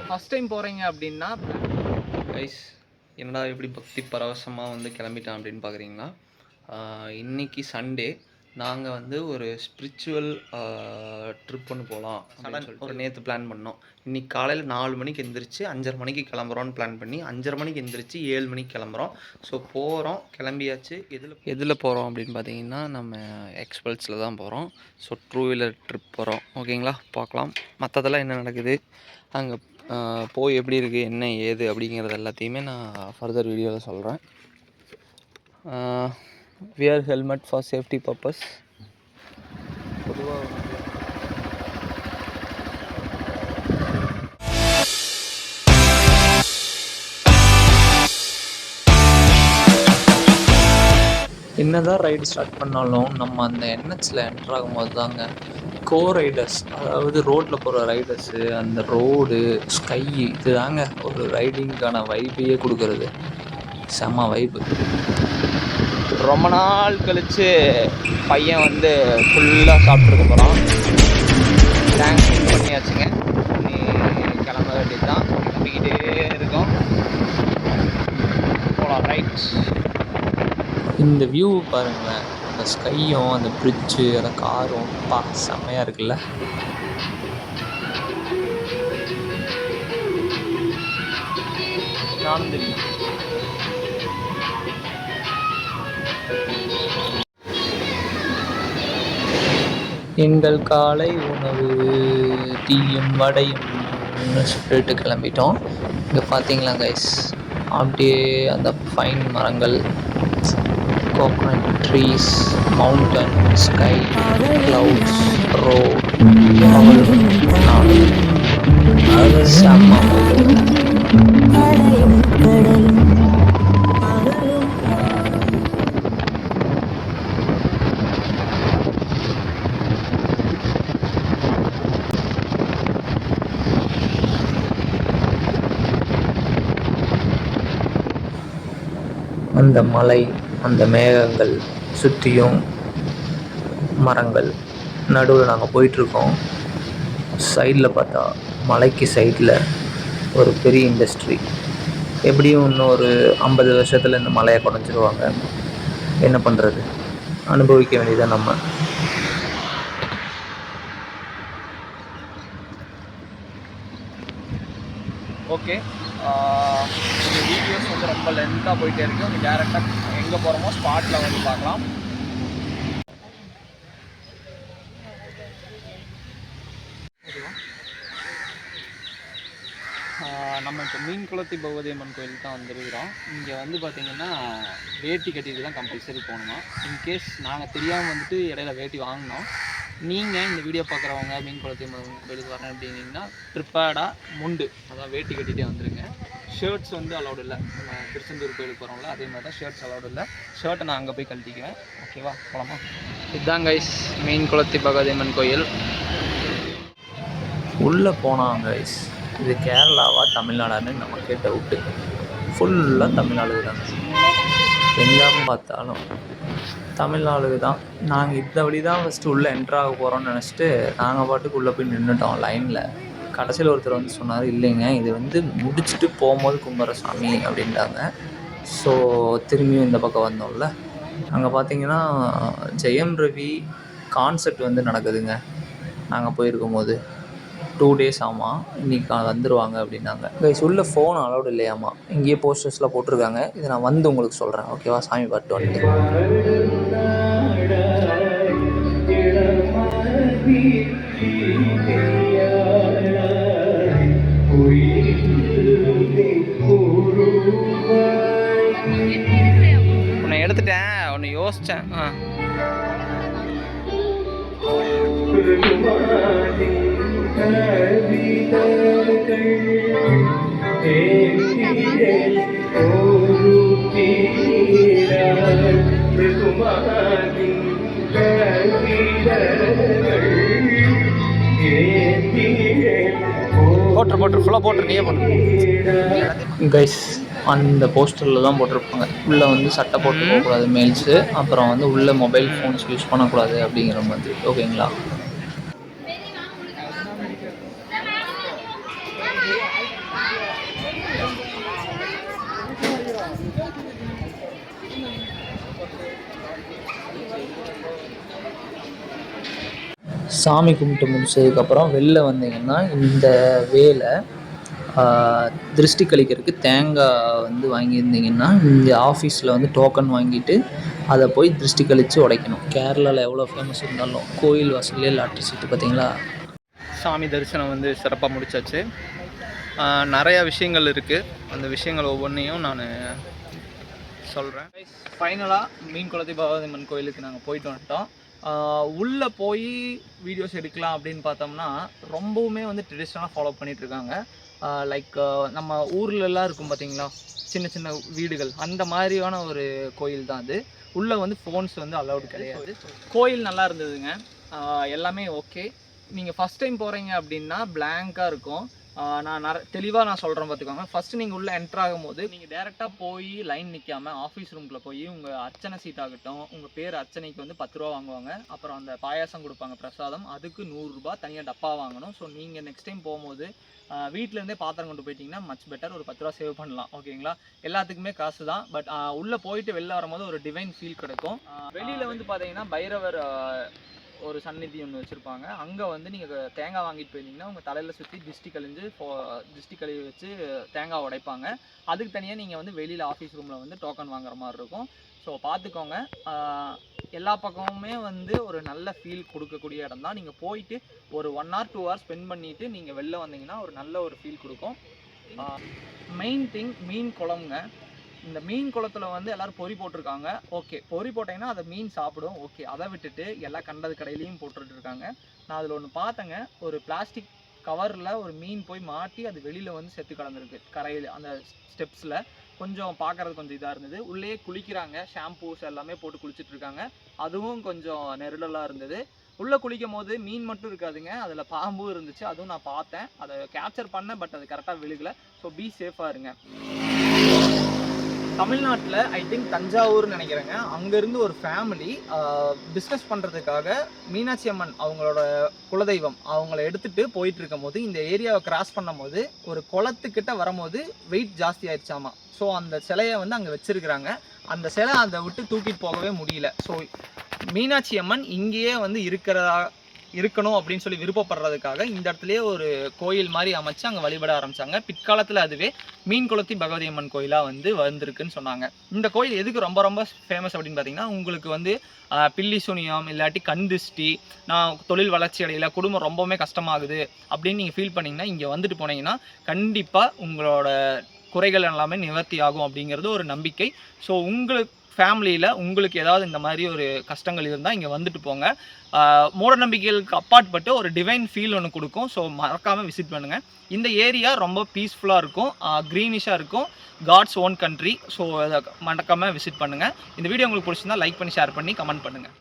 First time போகிறீங்க அப்படின்னா guys என்னடா எப்படி பக்தி பரவசமாக வந்து கிளம்பிட்டான் அப்படின்னு பார்க்குறீங்களா? இன்றைக்கி சண்டே நாங்கள் வந்து ஒரு ஸ்பிரிச்சுவல் ட்ரிப் ஒன்று போகலாம் அப்படின்னு சொல்லிட்டு ஒரு நேற்று பிளான் பண்ணோம். இன்றைக்கி காலையில் 4 மணிக்கு எந்திரிச்சு 5:30 மணிக்கு கிளம்புறோன்னு பிளான் பண்ணி 5:30 மணிக்கு எந்திரிச்சு 7 மணிக்கு கிளம்புறோம். ஸோ போகிறோம், கிளம்பியாச்சு. எதில் போகிறோம் அப்படின்னு பார்த்தீங்கன்னா நம்ம எக்ஸ்பல்ஸில் தான் போகிறோம். ஸோ 2 வீலர் ட்ரிப் போகிறோம். ஓகேங்களா, பார்க்கலாம் மற்றதெல்லாம் என்ன நடக்குது, அங்கே போய் எப்படி இருக்குது, என்ன ஏது அப்படிங்கிறது எல்லாத்தையுமே நான் ஃபர்தர் வீடியோவில் சொல்கிறேன். Wear helmet for safety purpose. பொதுவாக என்னதான் ரைடு ஸ்டார்ட் பண்ணாலும் நம்ம அந்த என்ஹெச்சில் என்டர் ஆகும்போது தாங்க ரைடர்ஸ், அதாவது ரோட்டில் போகிற ரைடர்ஸு, அந்த ரோடு ஸ்கை, இது தாங்க ஒரு ரைடிங்க்கான வைப்பையே கொடுக்குறது. செம்ம வைப்பு. ரொம்ப நாள் கழித்து பையன் வந்து ஃபுல்லாக சாப்பிட்ருக்க போகிறான். தேங்க்ஸ் பண்ணியாச்சுங்க. கிளம்ப வேண்டியது தான். கிளம்பிக்கிட்டே இருக்கோம். போகலாம். ரைட். இந்த வியூ பாருங்களேன், அந்த ஸ்கையும் அந்த பிரிட்ஜு அந்த காரும் செம்மையாக இருக்குல்ல. நானும் தெரியும். எங்கள் காலை உணவு டீயும் வடையும் சொல்லிட்டு கிளம்பிட்டோம். இங்கே பார்த்தீங்களா கைஸ், அப்படியே அந்த ஃபைன் மரங்கள், coconut trees, mountain, sky, clouds, road, செம்ம. அந்த மலை, அந்த மேகங்கள், சுற்றியும் மரங்கள், நடுவில் நாங்கள் போயிட்டுருக்கோம். சைடில் பார்த்தா மலைக்கு சைடில் ஒரு பெரிய இண்டஸ்ட்ரி. எப்படியும் இன்னும் ஒரு 50 வருஷத்தில் இந்த மலையை குறைஞ்சிருவாங்க. என்ன பண்ணுறது, அனுபவிக்க வேண்டியதான் நம்ம. ஓகே, இந்த வீடியோஸ் வந்து ரொம்ப லென்த்தாக போயிட்டே இருக்குது. நம்ம டேரெக்டாக எங்கே போகிறோமோ ஸ்பாட்டில் வந்து பார்க்கலாம். நம்ம இப்போ மீன்குளத்தி பகவதி அம்மன் கோயிலுக்கு தான் வந்துருக்கிறோம். இங்கே வந்து பார்த்திங்கன்னா வேட்டி கட்டிட்டு தான் கம்பல்சரி போகணுமா. இன்கேஸ் நாங்கள் தெரியாமல் வந்துட்டு இடையில வேட்டி வாங்கினோம். நீங்கள் இந்த வீடியோ பார்க்குறவங்க மீன்குளத்தி அம்மன் கோயிலுக்கு வரேன் அப்படின்னீங்கன்னா ப்ரிப்பேர்டாக முண்டு, அதான் வேட்டி கட்டிகிட்டே வந்துடுங்க. ஷர்ட்ஸ் வந்து அலௌடு இல்லை. நம்ம திருச்செந்தூர் கோயிலுக்கு போகிறோம்ல, அதே மாதிரி தான் ஷர்ட்ஸ் அலௌடு இல்லை. ஷர்ட்டை நான் அங்கே போய் கழட்டிக்குவேன். ஓகேவா, போகலாமா? இதுதான் கைஸ் மீன்குளத்தி பகவதி அம்மன் கோயில். உள்ளே போனாங்க கைஸ். இது கேரளாவா தமிழ்நாடான்னு நமக்கே டவுட்டு. ஃபுல்லாக தமிழ்நாடு தாங்க. எங்கே பார்த்தாலும் தமிழ்நாடு தான். நாங்கள் இந்த வழி தான் ஃபஸ்ட்டு உள்ளே என்ட்ராக போகிறோம்னு நினச்சிட்டு நாங்கள் பாட்டுக்கு உள்ளே போய் நின்றுட்டோம் லைனில். கடைசியில் ஒருத்தர் வந்து சொன்னார், இல்லைங்க இது வந்து முடிச்சுட்டு போகும்போது கும்பிட்ற சாமி அப்படின்ட்டாங்க. ஸோ திரும்பியும் இந்த பக்கம் வந்தோம்ல, அங்கே பார்த்தீங்கன்னா ஜெயம் ரவி கான்சர்ட் வந்து நடக்குதுங்க. நாங்கள் போயிருக்கும் போது 2 days ஆமாம், இன்றைக்கி வந்துடுவாங்க அப்படின்னாங்க. கைஸ் உள்ள ஃபோன் அலௌடு இல்லையாமா, இங்கேயே போஸ்டர்ஸ்லாம் போட்டிருக்காங்க. இதை நான் வந்து உங்களுக்கு சொல்கிறேன். ஓகேவா, சாமி பாட்டு வந்துட்டு. உன்னை எடுத்துட்டேன், உன்னை யோசித்தேன். போட்டு ஃபுல்லாக போட்டு நீயே போட்டு கைஸ். அந்த போஸ்டரில் தான் போட்டிருப்பாங்க, உள்ளே வந்து சட்டை போட்டு போகக்கூடாது மேல்ஸு, அப்புறம் வந்து உள்ளே மொபைல் ஃபோன்ஸ் யூஸ் பண்ணக்கூடாது அப்படிங்கிற மாதிரி. ஓகேங்களா, சாமி கும்பிட்டு முடிச்சதுக்கப்புறம் வெளில வந்தீங்கன்னா இந்த வேல திருஷ்டி கழிக்கிறதுக்கு தேங்காய் வந்து வாங்கியிருந்தீங்கன்னா இங்கே ஆஃபீஸில் வந்து டோக்கன் வாங்கிட்டு அதை போய் திருஷ்டி கழித்து உடைக்கணும். கேரளாவில் எவ்வளோ ஃபேமஸ் இருந்தாலும் கோயில் வாசல்லே லாட்ரி சீட்டு பார்த்தீங்களா. சாமி தரிசனம் வந்து சிறப்பாக முடிச்சாச்சு. நிறையா விஷயங்கள் இருக்குது, அந்த விஷயங்கள் ஒவ்வொன்றையும் நான் சொல்கிறேன். ஃபைனலாக மீன் குளத்தி பகவதியம்மன் கோயிலுக்கு நாங்கள் போயிட்டு வந்துட்டோம். உள்ளே போய் வீடியோஸ் எடுக்கலாம் அப்படின்னு பார்த்தோம்னா ரொம்பவுமே வந்து ட்ரெடிஷ்னலாக ஃபாலோ பண்ணிகிட்ருக்காங்க. லைக் நம்ம ஊர்லெலாம் இருக்கும் பார்த்தீங்களா, சின்ன சின்ன வீடுகள், அந்த மாதிரியான ஒரு கோயில் தான் அது. உள்ளே வந்து ஃபோன்ஸ் வந்து அலௌடு கிடையாது. கோயில் நல்லா இருந்ததுங்க, எல்லாமே ஓகே. நீங்கள் ஃபஸ்ட் டைம் போகிறீங்க அப்படின்னா பிளாங்காக இருக்கும். நான் தெளிவாக நான் சொல்கிறேன் பார்த்துக்கோங்க. ஃபஸ்ட்டு நீங்கள் உள்ளே என்ட்ரு ஆகும்போது நீங்கள் டேரெக்டாக போய் லைன் நிற்காமல் ஆஃபீஸ் ரூம்குள்ளே போய் உங்கள் அர்ச்சனை சீட் ஆகட்டும், உங்கள் பேர் அர்ச்சனைக்கு வந்து 10 ரூபா வாங்குவாங்க. அப்புறம் அந்த பாயாசம் கொடுப்பாங்க பிரசாதம், அதுக்கு 100 ரூபா தனியாக டப்பா வாங்கணும். ஸோ நீங்கள் நெக்ஸ்ட் டைம் போகும்போது வீட்டிலேருந்தே பாத்திரம் கொண்டு போயிட்டீங்கன்னா மச் பெட்டர், ஒரு 10 ரூபா சேவ் பண்ணலாம். ஓகேங்களா, எல்லாத்துக்குமே காசு தான். பட் உள்ளே போயிட்டு வெளில வரும்போது ஒரு டிவைன் ஃபீல் கிடைக்கும். வெளியில் வந்து பார்த்தீங்கன்னா பைரவர் ஒரு சந்நிதி ஒன்று வச்சுருப்பாங்க. அங்கே வந்து நீங்கள் தேங்காய் வாங்கிட்டு போயிருந்தீங்கன்னா உங்கள் தலையில் சுற்றி திருஷ்டி கழுவி வச்சு தேங்காய் உடைப்பாங்க. அதுக்கு தனியாக நீங்கள் வந்து வெளியில் ஆஃபீஸ் ரூமில் வந்து டோக்கன் வாங்குற மாதிரி இருக்கும். ஸோ பார்த்துக்கோங்க. எல்லா பக்கமுமே வந்து ஒரு நல்ல ஃபீல் கொடுக்கக்கூடிய இடம் தான். நீங்கள் போயிட்டு ஒரு 1 hour 2 hours ஸ்பெண்ட் பண்ணிவிட்டு நீங்கள் வெளில வந்தீங்கன்னா ஒரு நல்ல ஒரு ஃபீல் கொடுக்கும். மெயின் திங் மீன் குழம்புங்க. இந்த மீன் குளத்தில் வந்து எல்லோரும் பொறி போட்டிருக்காங்க. ஓகே, பொறி போட்டிங்கன்னா அதை மீன் சாப்பிடும். ஓகே, அதை விட்டுட்டு எல்லா கண்டது கடையிலையும் போட்டுட்ருக்காங்க. நான் அதில் ஒன்று பார்த்தேங்க, ஒரு பிளாஸ்டிக் கவரில் ஒரு மீன் போய் மாட்டி அது வெளியில் வந்து செத்து கிடந்திருக்கு கரையில். அந்த ஸ்டெப்ஸில் கொஞ்சம் பார்க்குறது கொஞ்சம் இதாக இருந்தது. உள்ளே குளிக்கிறாங்க, ஷாம்பூஸ் எல்லாமே போட்டு குளிச்சுட்ருக்காங்க. அதுவும் கொஞ்சம் நெருடலாக இருந்தது. உள்ளே குளிக்கும் போது மீன் மட்டும் இருக்காதுங்க, அதில் பாம்பும் இருந்துச்சு. அதுவும் நான் பார்த்தேன், அதை கேப்சர் பண்ணேன். பட் அது கரெக்டாக விழுகலை. ஸோ பி சேஃபாக இருங்க. தமிழ்நாட்டில் ஐ திங்க் தஞ்சாவூர்னு நினைக்கிறேங்க, அங்கேருந்து ஒரு ஃபேமிலி பிஸ்னஸ் பண்ணுறதுக்காக மீனாட்சி அம்மன் அவங்களோட குலதெய்வம் அவங்கள எடுத்துகிட்டு போயிட்டு இருக்கும் போது இந்த ஏரியாவை கிராஸ் பண்ணும் போது ஒரு குளத்துக்கிட்ட வரும்போது வெயிட் ஜாஸ்தி ஆயிடுச்சாமா. ஸோ அந்த சிலையை வந்து அங்கே வச்சுருக்குறாங்க. அந்த சிலை அதை விட்டு தூக்கிட்டு போகவே முடியல. ஸோ மீனாட்சி அம்மன் இங்கேயே வந்து இருக்கணும் அப்படின்னு சொல்லி விருப்பப்படுறதுக்காக இந்த இடத்துலையே ஒரு கோயில் மாதிரி அமைச்சு அங்கே வழிபட ஆரம்பித்தாங்க. பிற்காலத்தில் அதுவே மீன் குளத்தி பகவதியம்மன் கோயிலாக வந்து வந்திருக்குன்னு சொன்னாங்க. இந்த கோயில் எதுக்கு ரொம்ப ரொம்ப ஃபேமஸ் அப்படின்னு பார்த்தீங்கன்னா, உங்களுக்கு வந்து பில்லி சூனியம் இல்லாட்டி கண் திருஷ்டி, நான் தொழில் வளர்ச்சி அடையில, குடும்பம் ரொம்பவுமே கஷ்டமாகுது அப்படின்னு நீங்கள் ஃபீல் பண்ணிங்கன்னா இங்கே வந்துட்டு போனீங்கன்னா கண்டிப்பாக உங்களோட குறைகள் எல்லாமே நிவர்த்தி ஆகும் அப்படிங்கிறது ஒரு நம்பிக்கை. ஸோ உங்களுக்கு ஃபேமிலியில் உங்களுக்கு ஏதாவது இந்த மாதிரி ஒரு கஷ்டங்கள் இருந்தால் இங்கே வந்துட்டு போங்க. மூட நம்பிக்கைகளுக்கு அப்பாற்பட்டு ஒரு டிவைன் ஃபீல் ஒன்று கொடுக்கும். ஸோ மறக்காமல் விசிட் பண்ணுங்கள். இந்த ஏரியா ரொம்ப பீஸ்ஃபுல்லாக இருக்கும், க்ரீனிஷாக இருக்கும், காட்ஸ் ஓன் கண்ட்ரி. ஸோ அதை மறக்காமல் விசிட் பண்ணுங்கள். இந்த வீடியோ உங்களுக்கு பிடிச்சிருந்தா லைக் பண்ணி ஷேர் பண்ணி கமெண்ட் பண்ணுங்கள்.